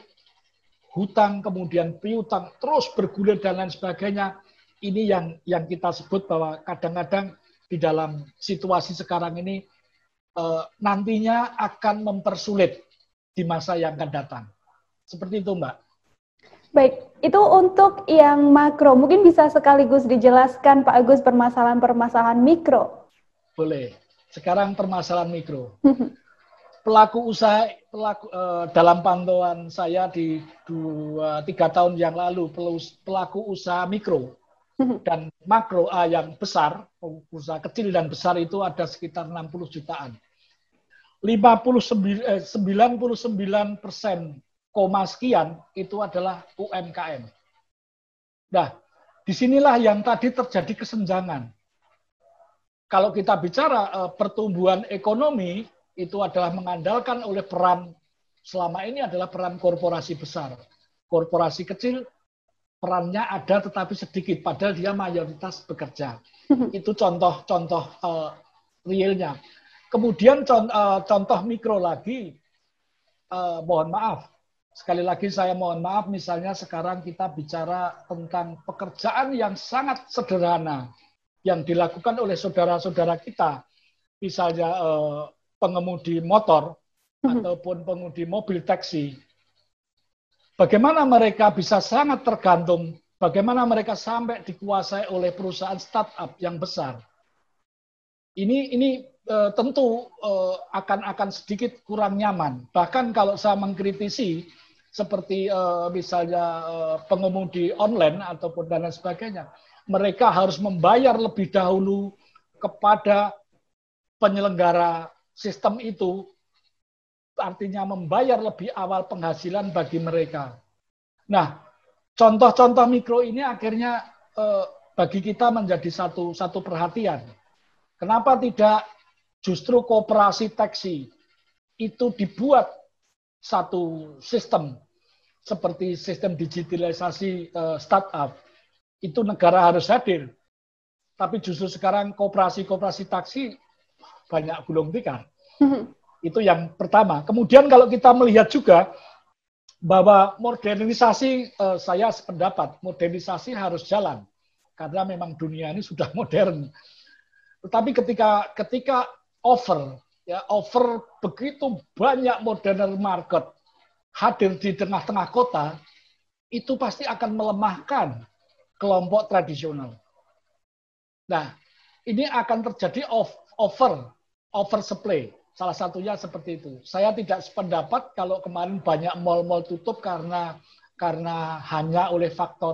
hutang kemudian piutang terus bergulir dan lain sebagainya, ini yang kita sebut bahwa kadang-kadang di dalam situasi sekarang ini nantinya akan mempersulit di masa yang akan datang. Seperti itu, Mbak. Baik, itu untuk yang makro. Mungkin bisa sekaligus dijelaskan Pak Agus permasalahan-permasalahan mikro. Boleh. Sekarang permasalahan mikro. Pelaku usaha, dalam pantauan saya di 2-3 tahun yang lalu, pelaku usaha mikro dan makro yang besar, usaha kecil dan besar itu ada sekitar 60 jutaan. 99% koma sekian itu adalah UMKM. Nah, disinilah yang tadi terjadi kesenjangan. Kalau kita bicara pertumbuhan ekonomi, itu adalah mengandalkan oleh peran, selama ini adalah peran korporasi besar. Korporasi kecil, perannya ada tetapi sedikit, padahal dia mayoritas bekerja. Itu contoh-contoh realnya. Kemudian contoh mikro lagi, mohon maaf, sekali lagi saya mohon maaf, misalnya sekarang kita bicara tentang pekerjaan yang sangat sederhana yang dilakukan oleh saudara-saudara kita, misalnya pengemudi motor ataupun pengemudi mobil taksi. Bagaimana mereka bisa sangat tergantung, bagaimana mereka sampai dikuasai oleh perusahaan startup yang besar. Ini tentu akan sedikit kurang nyaman. Bahkan kalau saya mengkritisi seperti misalnya pengemudi online ataupun dan lain sebagainya, mereka harus membayar lebih dahulu kepada penyelenggara sistem itu, artinya membayar lebih awal penghasilan bagi mereka. Nah, contoh-contoh mikro ini akhirnya bagi kita menjadi satu perhatian. Kenapa tidak justru koperasi taksi itu dibuat satu sistem seperti sistem digitalisasi startup, itu negara harus hadir. Tapi justru sekarang koperasi-koperasi taksi banyak gulung tikar. Itu yang pertama. Kemudian kalau kita melihat juga bahwa modernisasi, saya sependapat, modernisasi harus jalan. Karena memang dunia ini sudah modern. Tetapi ketika over begitu banyak modern market hadir di tengah-tengah kota, itu pasti akan melemahkan kelompok tradisional. Nah, ini akan terjadi oversupply. Salah satunya seperti itu. Saya tidak sependapat kalau kemarin banyak mal-mal tutup karena hanya oleh faktor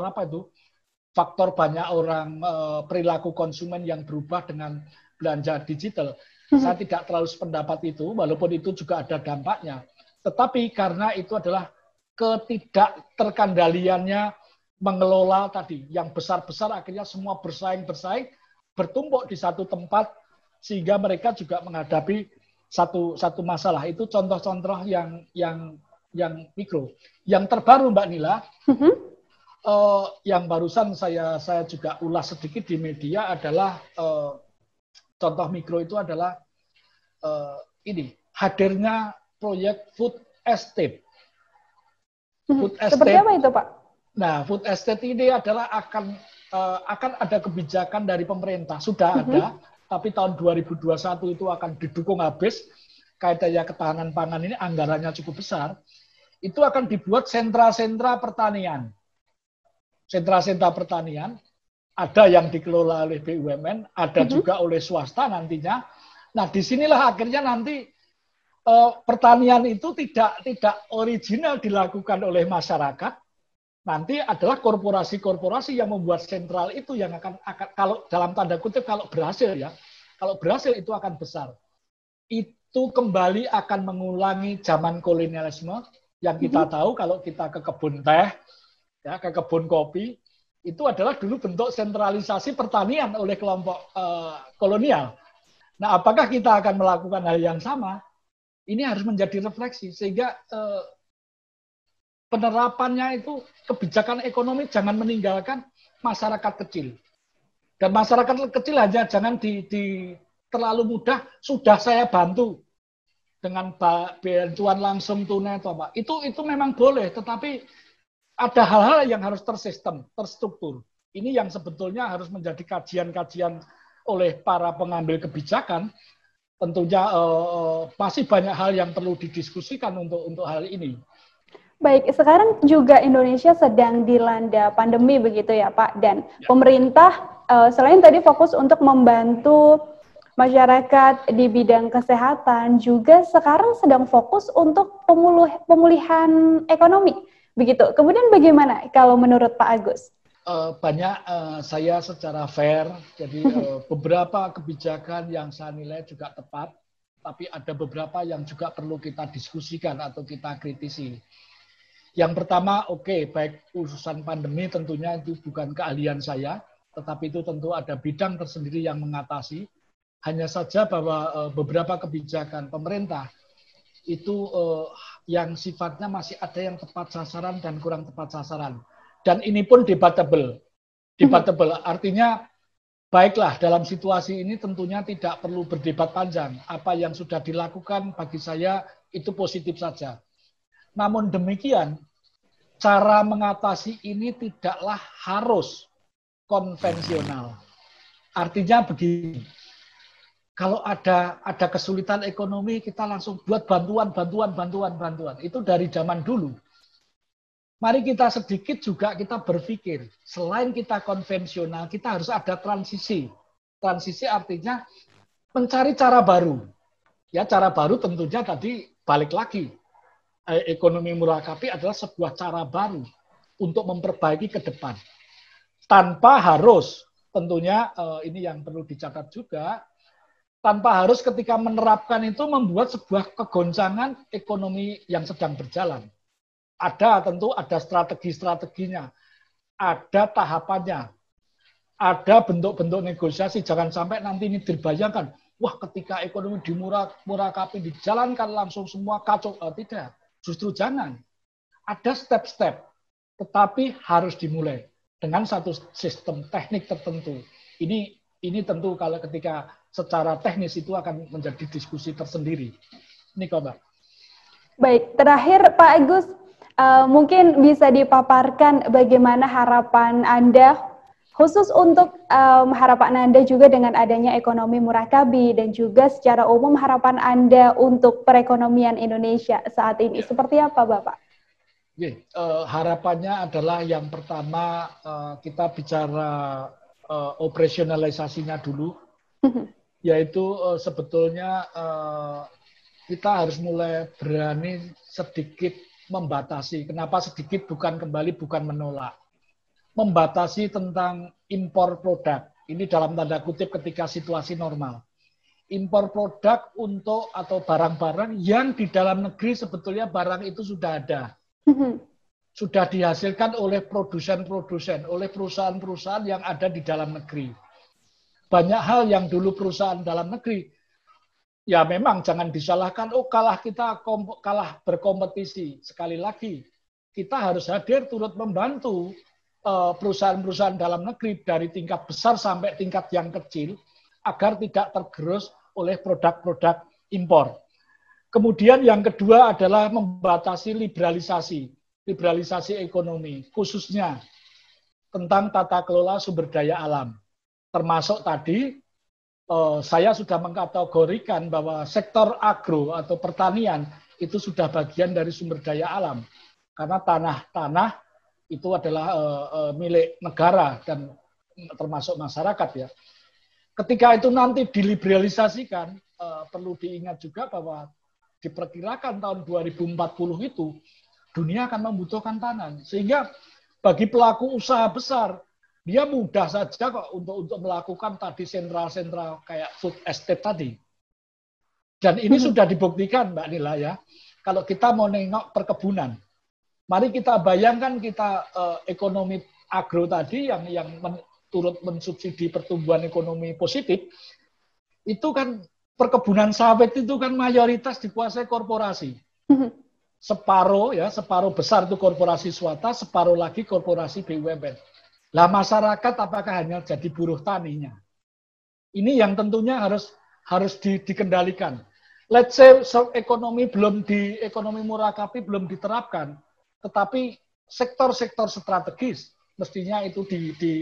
faktor banyak orang perilaku konsumen yang berubah dengan belanja digital. Saya tidak terlalu sependapat itu, walaupun itu juga ada dampaknya. Tetapi karena itu adalah ketidakterkendaliannya mengelola tadi, yang besar-besar akhirnya semua bersaing, bertumpuk di satu tempat, sehingga mereka juga menghadapi satu masalah. Itu contoh-contoh yang mikro. Yang terbaru Mbak Nila, yang barusan saya juga ulas sedikit di media adalah contoh mikro itu adalah ini hadirnya proyek food estate. Seperti apa itu, Pak? Nah, food estate ini adalah akan ada kebijakan dari pemerintah, sudah ada, tapi tahun 2021 itu akan didukung habis. Kaitannya ketahanan pangan ini anggarannya cukup besar. Itu akan dibuat sentra-sentra pertanian. Sentra-sentra pertanian, ada yang dikelola oleh BUMN, ada juga oleh swasta nantinya. Nah, disinilah akhirnya nanti pertanian itu tidak original dilakukan oleh masyarakat. Nanti adalah korporasi-korporasi yang membuat sentral itu yang akan kalau dalam tanda kutip kalau berhasil itu akan besar. Itu kembali akan mengulangi zaman kolonialisme yang kita tahu kalau kita ke kebun teh, ya, ke kebun kopi, itu adalah dulu bentuk sentralisasi pertanian oleh kelompok kolonial. Nah, apakah kita akan melakukan hal yang sama? Ini harus menjadi refleksi sehingga penerapannya itu kebijakan ekonomi jangan meninggalkan masyarakat kecil. Dan masyarakat kecil hanya jangan terlalu mudah, sudah saya bantu dengan bantuan langsung tunai atau apa. Itu memang boleh, tetapi ada hal-hal yang harus tersistem, terstruktur. Ini yang sebetulnya harus menjadi kajian-kajian oleh para pengambil kebijakan. Tentunya masih banyak hal yang perlu didiskusikan untuk hal ini. Baik, sekarang juga Indonesia sedang dilanda pandemi begitu ya Pak, dan pemerintah selain tadi fokus untuk membantu masyarakat di bidang kesehatan, juga sekarang sedang fokus untuk pemulihan ekonomi, begitu. Kemudian bagaimana kalau menurut Pak Agus? Banyak saya secara fair, jadi beberapa kebijakan yang saya nilai juga tepat, tapi ada beberapa yang juga perlu kita diskusikan atau kita kritisi. Yang pertama, baik urusan pandemi tentunya itu bukan keahlian saya, tetapi itu tentu ada bidang tersendiri yang mengatasi. Hanya saja bahwa beberapa kebijakan pemerintah itu yang sifatnya masih ada yang tepat sasaran dan kurang tepat sasaran. Dan ini pun debatable. Debatable artinya baiklah dalam situasi ini tentunya tidak perlu berdebat panjang. Apa yang sudah dilakukan bagi saya itu positif saja. Namun demikian, cara mengatasi ini tidaklah harus konvensional. Artinya begini, kalau ada kesulitan ekonomi, kita langsung buat bantuan. Itu dari zaman dulu. Mari kita sedikit juga kita berpikir, selain kita konvensional, kita harus ada transisi. Transisi artinya mencari cara baru. Ya, cara baru tentunya tadi balik lagi. Ekonomi murakabi adalah sebuah cara baru untuk memperbaiki ke depan. Tanpa harus, tentunya ini yang perlu dicatat juga, tanpa harus ketika menerapkan itu membuat sebuah kegoncangan ekonomi yang sedang berjalan. Tentu ada strategi-strateginya, ada tahapannya, ada bentuk-bentuk negosiasi. Jangan sampai nanti ini dibayangkan, wah ketika ekonomi di murakabi dijalankan langsung semua kacau. Tidak. Justru jangan. Ada step-step, tetapi harus dimulai dengan satu sistem teknik tertentu. Ini tentu kalau ketika secara teknis itu akan menjadi diskusi tersendiri. Ini Mbak. Baik, terakhir Pak Agus, mungkin bisa dipaparkan bagaimana harapan Anda, khusus untuk harapan Anda juga dengan adanya ekonomi murakabi dan juga secara umum harapan Anda untuk perekonomian Indonesia saat ini. Seperti apa Bapak? Harapannya adalah yang pertama kita bicara operasionalisasinya dulu, yaitu sebetulnya kita harus mulai berani sedikit membatasi. Kenapa sedikit? Bukan menolak. Membatasi tentang impor produk. Ini dalam tanda kutip ketika situasi normal. Impor produk untuk atau barang-barang yang di dalam negeri sebetulnya barang itu sudah ada. Sudah dihasilkan oleh produsen-produsen, oleh perusahaan-perusahaan yang ada di dalam negeri. Banyak hal yang dulu perusahaan dalam negeri, ya memang jangan disalahkan, kalah berkompetisi. Sekali lagi, kita harus hadir turut membantu perusahaan-perusahaan dalam negeri dari tingkat besar sampai tingkat yang kecil agar tidak tergerus oleh produk-produk impor. Kemudian yang kedua adalah membatasi liberalisasi ekonomi, khususnya tentang tata kelola sumber daya alam. Termasuk tadi saya sudah mengkategorikan bahwa sektor agro atau pertanian itu sudah bagian dari sumber daya alam. Karena tanah itu adalah milik negara dan termasuk masyarakat ya. Ketika itu nanti diliberalisasikan, perlu diingat juga bahwa diperkirakan tahun 2040 itu dunia akan membutuhkan tanah. Sehingga bagi pelaku usaha besar, dia mudah saja kok untuk melakukan tadi sentral-sentral kayak food estate tadi. Dan ini sudah dibuktikan Mbak Nila ya. Kalau kita mau nengok perkebunan, mari kita bayangkan kita ekonomi agro tadi yang turut mensubsidi pertumbuhan ekonomi positif, itu kan perkebunan sawit itu kan mayoritas dikuasai korporasi. Separuh besar itu korporasi swasta, separuh lagi korporasi BUMN. Lah masyarakat apakah hanya jadi buruh taninya? Ini yang tentunya harus dikendalikan. Let's say ekonomi murakabi belum diterapkan, tetapi sektor-sektor strategis mestinya itu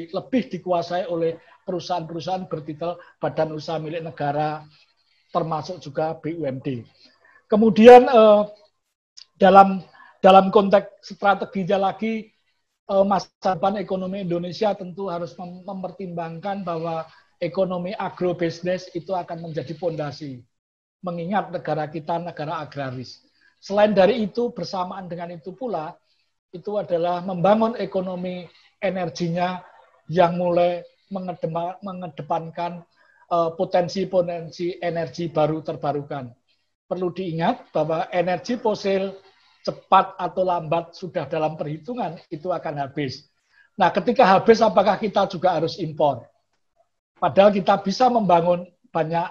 lebih dikuasai oleh perusahaan-perusahaan bertitel badan usaha milik negara, termasuk juga BUMD. Kemudian dalam konteks strateginya lagi, masa depan ekonomi Indonesia tentu harus mempertimbangkan bahwa ekonomi agrobisnis itu akan menjadi fondasi. Mengingat negara kita negara agraris. Selain dari itu, bersamaan dengan itu pula, itu adalah membangun ekonomi energinya yang mulai mengedepankan potensi-potensi energi baru terbarukan. Perlu diingat bahwa energi fosil cepat atau lambat sudah dalam perhitungan itu akan habis. Nah, ketika habis apakah kita juga harus impor? Padahal kita bisa membangun banyak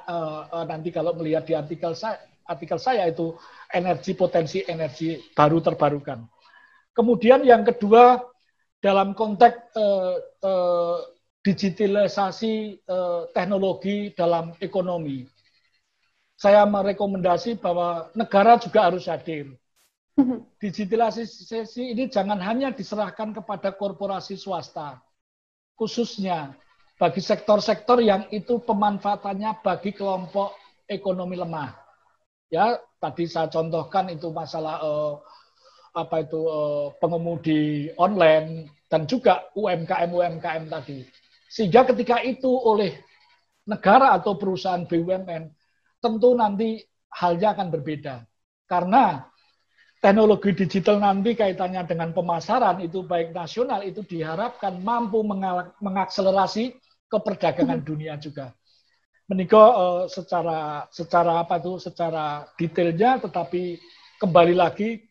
nanti kalau melihat di artikel saya itu potensi energi baru terbarukan. Kemudian yang kedua dalam konteks digitalisasi teknologi dalam ekonomi, saya merekomendasi bahwa negara juga harus hadir. Digitalisasi ini jangan hanya diserahkan kepada korporasi swasta, khususnya bagi sektor-sektor yang itu pemanfaatannya bagi kelompok ekonomi lemah. Ya, tadi saya contohkan itu masalah pengemudi online dan juga UMKM tadi. Sehingga ketika itu oleh negara atau perusahaan BUMN, tentu nanti halnya akan berbeda. Karena teknologi digital nanti kaitannya dengan pemasaran itu baik nasional itu diharapkan mampu mengakselerasi keperdagangan dunia juga. Menika secara detailnya, tetapi kembali lagi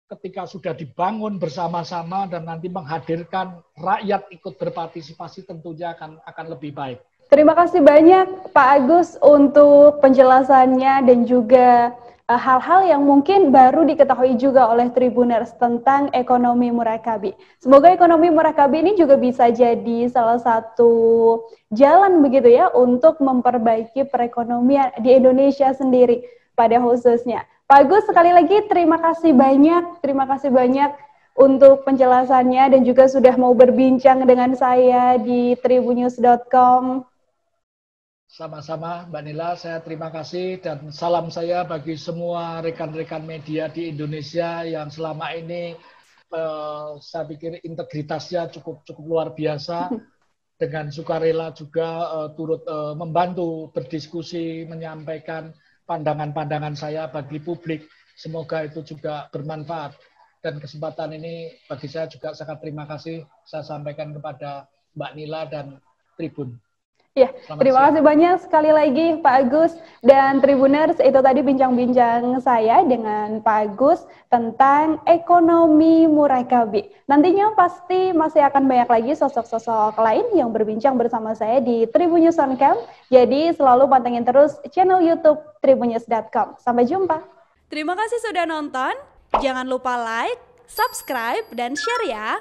ketika sudah dibangun bersama-sama dan nanti menghadirkan rakyat ikut berpartisipasi tentunya akan lebih baik. Terima kasih banyak Pak Agus untuk penjelasannya dan juga hal-hal yang mungkin baru diketahui juga oleh Tribuners tentang ekonomi murakabi. Semoga ekonomi murakabi ini juga bisa jadi salah satu jalan begitu ya untuk memperbaiki perekonomian di Indonesia sendiri pada khususnya. Pak Agus, sekali lagi terima kasih banyak untuk penjelasannya dan juga sudah mau berbincang dengan saya di tribunnews.com. Sama-sama Mbak Nila, saya terima kasih dan salam saya bagi semua rekan-rekan media di Indonesia yang selama ini saya pikir integritasnya cukup luar biasa, dengan sukarela juga turut membantu berdiskusi, menyampaikan pandangan-pandangan saya bagi publik. Semoga itu juga bermanfaat. Dan kesempatan ini bagi saya juga sangat terima kasih saya sampaikan kepada Mbak Nila dan Tribun. Ya, terima kasih banyak sekali lagi Pak Agus dan Tribuners. Itu tadi bincang-bincang saya dengan Pak Agus tentang ekonomi murakabi. Nantinya pasti masih akan banyak lagi sosok-sosok lain yang berbincang bersama saya di Tribun News on Cam. Jadi selalu pantengin terus channel YouTube tribunnews.com. Sampai jumpa. Terima kasih sudah nonton. Jangan lupa like, subscribe, dan share ya.